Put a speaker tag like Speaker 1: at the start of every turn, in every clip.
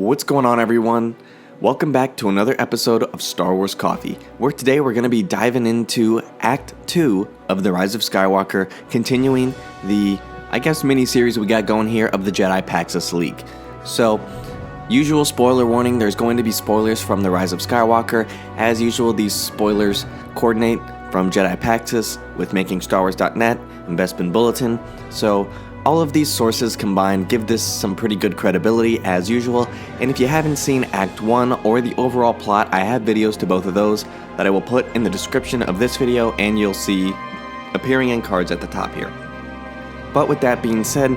Speaker 1: What's going on, everyone? Welcome back to another episode of Star Wars Coffee, where today we're going to be diving into Act 2 of The Rise of Skywalker, continuing the, mini-series we got going here of the Jedi Paxos leak. So, usual spoiler warning, there's going to be spoilers from The Rise of Skywalker. As usual, these spoilers coordinate from Jedi Paxos with MakingStarWars.net and Bespin Bulletin. So, all of these sources combined give this some pretty good credibility as usual, and if you haven't seen Act 1 or the overall plot, I have videos to both of those that I will put in the description of this video and you'll see appearing in cards at the top here. But with that being said,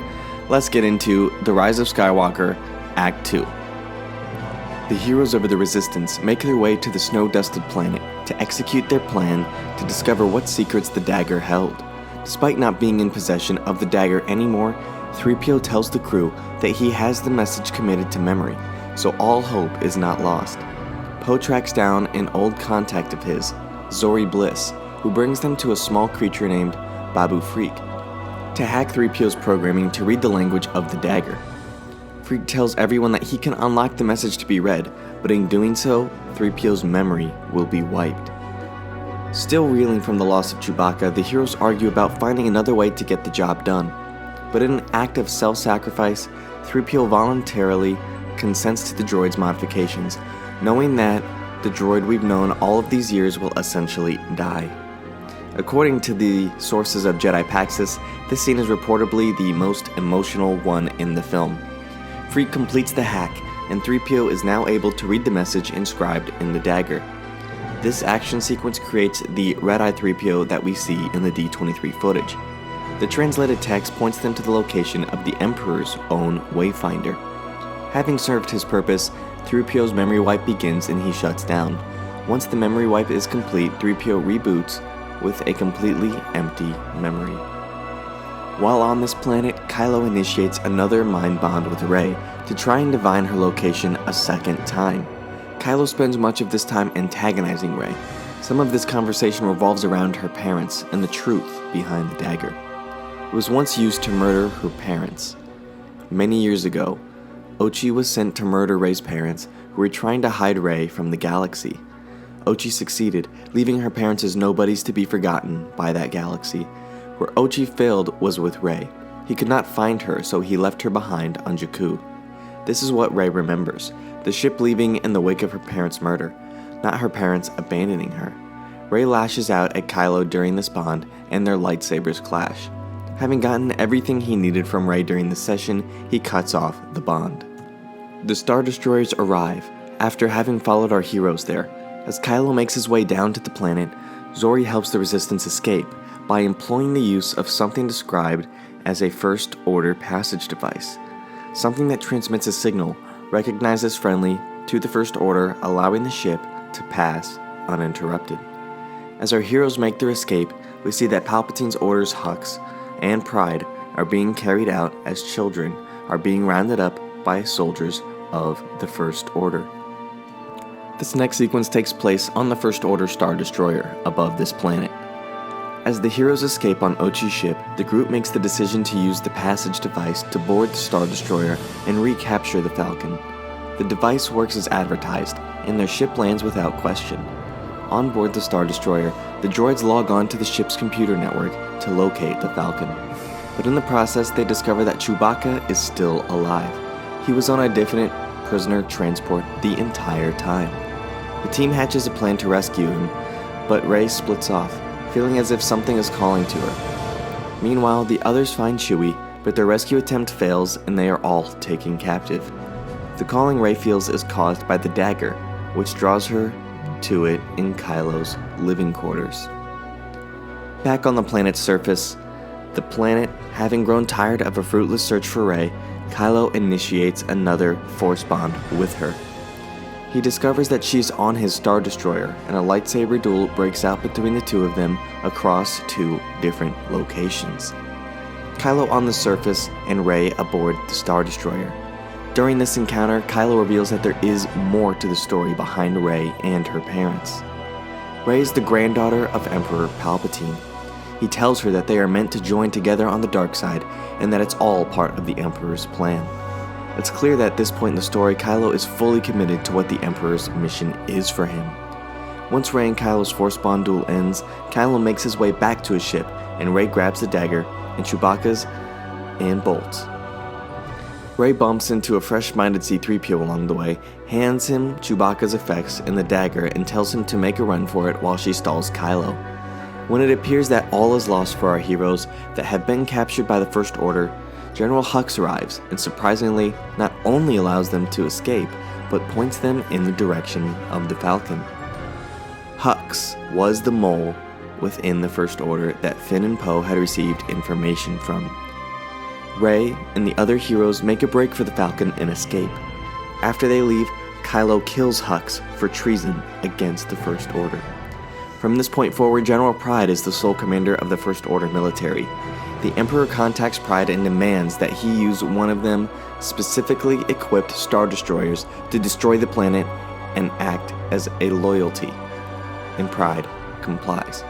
Speaker 1: let's get into The Rise of Skywalker, Act 2. The heroes of the Resistance make their way to the snow-dusted planet to execute their plan to discover what secrets the dagger held. Despite not being in possession of the dagger anymore, 3PO tells the crew that he has the message committed to memory, so all hope is not lost. Poe tracks down an old contact of his, Zorii Bliss, who brings them to a small creature named Babu Frik, to hack 3PO's programming to read the language of the dagger. Frik tells everyone that he can unlock the message to be read, but in doing so, 3PO's memory will be wiped. Still reeling from the loss of Chewbacca, the heroes argue about finding another way to get the job done. But in an act of self-sacrifice, 3PO voluntarily consents to the droid's modifications, knowing that the droid we've known all of these years will essentially die. According to the sources of Jedi Paxos, this scene is reportedly the most emotional one in the film. Frik completes the hack, and 3PO is now able to read the message inscribed in the dagger. This action sequence creates the red-eye 3PO that we see in the D23 footage. The translated text points them to the location of the Emperor's own wayfinder. Having served his purpose, 3PO's memory wipe begins and he shuts down. Once the memory wipe is complete, 3PO reboots with a completely empty memory. While on this planet, Kylo initiates another mind bond with Rey to try and divine her location a second time. Kylo spends much of this time antagonizing Rey. Some of this conversation revolves around her parents and the truth behind the dagger. It was once used to murder her parents. Many years ago, Ochi was sent to murder Rey's parents, who were trying to hide Rey from the galaxy. Ochi succeeded, leaving her parents as nobodies to be forgotten by that galaxy. Where Ochi failed was with Rey. He could not find her, so he left her behind on Jakku. This is what Rey remembers. The ship leaving in the wake of her parents' murder, not her parents abandoning her. Rey lashes out at Kylo during this bond, and their lightsabers clash. Having gotten everything he needed from Rey during the session, he cuts off the bond. The Star Destroyers arrive, after having followed our heroes there. As Kylo makes his way down to the planet, Zorii helps the Resistance escape by employing the use of something described as a First Order passage device. Something that transmits a signal recognized as friendly to the First Order, allowing the ship to pass uninterrupted. As our heroes make their escape, we see that Palpatine's orders Hux and Pride are being carried out as children are being rounded up by soldiers of the First Order. This next sequence takes place on the First Order Star Destroyer above this planet. As the heroes escape on Ochi's ship, the group makes the decision to use the passage device to board the Star Destroyer and recapture the Falcon. The device works as advertised, and their ship lands without question. On board the Star Destroyer, the droids log on to the ship's computer network to locate the Falcon. But in the process, they discover that Chewbacca is still alive. He was on a different prisoner transport the entire time. The team hatches a plan to rescue him, but Rey splits off, feeling as if something is calling to her. Meanwhile, the others find Chewie, but their rescue attempt fails and they are all taken captive. The calling Rey feels is caused by the dagger, which draws her to it in Kylo's living quarters. Back on the planet's surface, the planet, having grown tired of a fruitless search for Rey, Kylo initiates another Force bond with her. He discovers that she's on his Star Destroyer, and a lightsaber duel breaks out between the two of them across two different locations. Kylo on the surface and Rey aboard the Star Destroyer. During this encounter, Kylo reveals that there is more to the story behind Rey and her parents. Rey is the granddaughter of Emperor Palpatine. He tells her that they are meant to join together on the dark side and that it's all part of the Emperor's plan. It's clear that at this point in the story, Kylo is fully committed to what the Emperor's mission is for him. Once Rey and Kylo's Force Bond duel ends, Kylo makes his way back to his ship, and Rey grabs the dagger, and Chewbacca's, and bolts. Rey bumps into a fresh-minded C-3PO along the way, hands him Chewbacca's effects and the dagger, and tells him to make a run for it while she stalls Kylo. When it appears that all is lost for our heroes that have been captured by the First Order, General Hux arrives and surprisingly not only allows them to escape, but points them in the direction of the Falcon. Hux was the mole within the First Order that Finn and Poe had received information from. Rey and the other heroes make a break for the Falcon and escape. After they leave, Kylo kills Hux for treason against the First Order. From this point forward, General Pryde is the sole commander of the First Order military. The Emperor contacts Pryde and demands that he use one of them specifically equipped Star Destroyers to destroy the planet and act as a loyalty, and Pryde complies.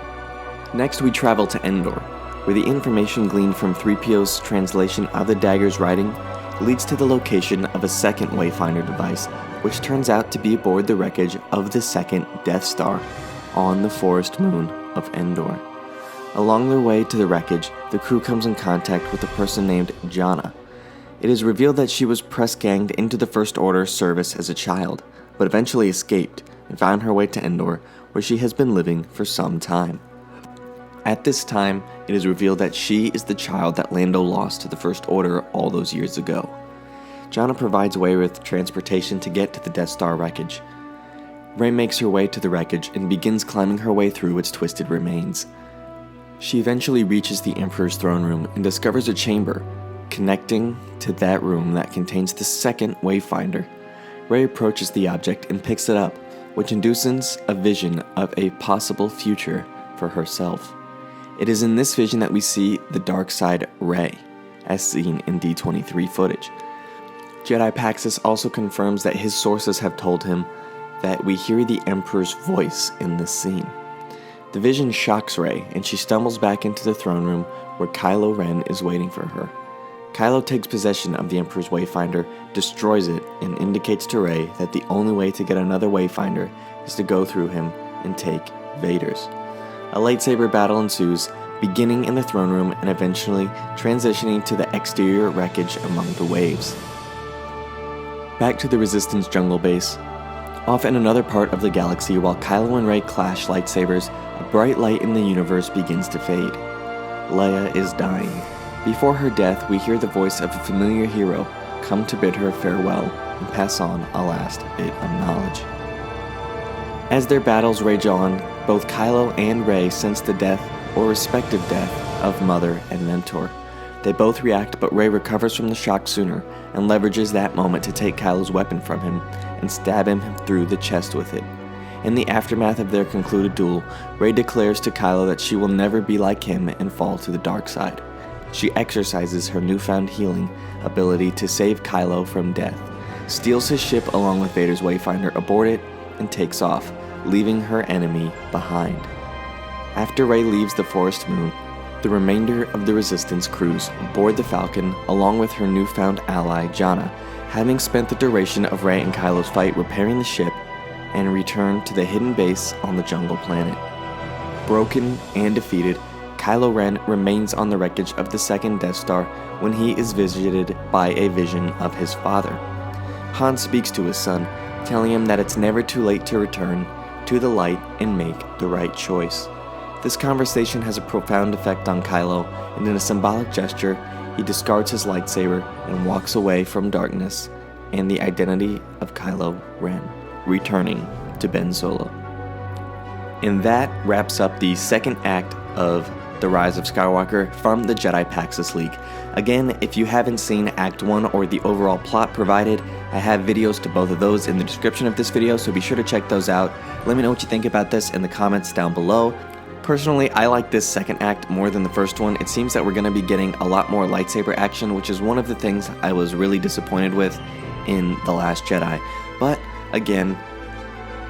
Speaker 1: Next, we travel to Endor, where the information gleaned from 3PO's translation of the dagger's writing leads to the location of a second wayfinder device, which turns out to be aboard the wreckage of the second Death Star on the forest moon of Endor. Along their way to the wreckage, the crew comes in contact with a person named Jannah. It is revealed that she was press-ganged into the First Order service as a child, but eventually escaped and found her way to Endor, where she has been living for some time. At this time, it is revealed that she is the child that Lando lost to the First Order all those years ago. Jannah provides Rey with transportation to get to the Death Star wreckage. Rey makes her way to the wreckage and begins climbing her way through its twisted remains. She eventually reaches the Emperor's throne room and discovers a chamber connecting to that room that contains the second wayfinder. Rey approaches the object and picks it up, which induces a vision of a possible future for herself. It is in this vision that we see the dark side Rey, as seen in D23 footage. Jedi Paxis also confirms that his sources have told him that we hear the Emperor's voice in this scene. The vision shocks Rey, and she stumbles back into the throne room where Kylo Ren is waiting for her. Kylo takes possession of the Emperor's Wayfinder, destroys it, and indicates to Rey that the only way to get another Wayfinder is to go through him and take Vader's. A lightsaber battle ensues, beginning in the throne room and eventually transitioning to the exterior wreckage among the waves. Back to the Resistance jungle base. Off in another part of the galaxy, while Kylo and Rey clash lightsabers, a bright light in the universe begins to fade. Leia is dying. Before her death, we hear the voice of a familiar hero come to bid her farewell and pass on a last bit of knowledge. As their battles rage on, both Kylo and Rey sense the death or respective death of mother and mentor. They both react, but Rey recovers from the shock sooner and leverages that moment to take Kylo's weapon from him and stab him through the chest with it. In the aftermath of their concluded duel, Rey declares to Kylo that she will never be like him and fall to the dark side. She exercises her newfound healing ability to save Kylo from death, steals his ship along with Vader's Wayfinder aboard it, and takes off, leaving her enemy behind. After Rey leaves the forest moon, the remainder of the Resistance crews board the Falcon along with her newfound ally Jannah, having spent the duration of Rey and Kylo's fight repairing the ship, and return to the hidden base on the jungle planet. Broken and defeated, Kylo Ren remains on the wreckage of the second Death Star when he is visited by a vision of his father. Han speaks to his son, telling him that it's never too late to return to the light and make the right choice. This conversation has a profound effect on Kylo, and in a symbolic gesture, he discards his lightsaber and walks away from darkness and the identity of Kylo Ren, returning to Ben Solo. And that wraps up the second act of The Rise of Skywalker from the Jedi Paxis League. Again, if you haven't seen Act 1 or the overall plot provided, I have videos to both of those in the description of this video, so be sure to check those out. Let me know what you think about this in the comments down below. Personally, I like this second act more than the first one. It seems that we're going to be getting a lot more lightsaber action, which is one of the things I was really disappointed with in The Last Jedi. But, again,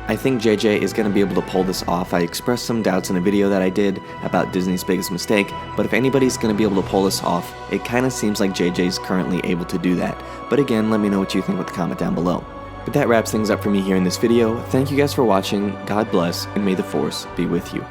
Speaker 1: I think JJ is going to be able to pull this off. I expressed some doubts in a video that I did about Disney's biggest mistake, but if anybody's going to be able to pull this off, it kind of seems like JJ is currently able to do that. But again, let me know what you think with the comment down below. But that wraps things up for me here in this video. Thank you guys for watching, God bless, and may the Force be with you.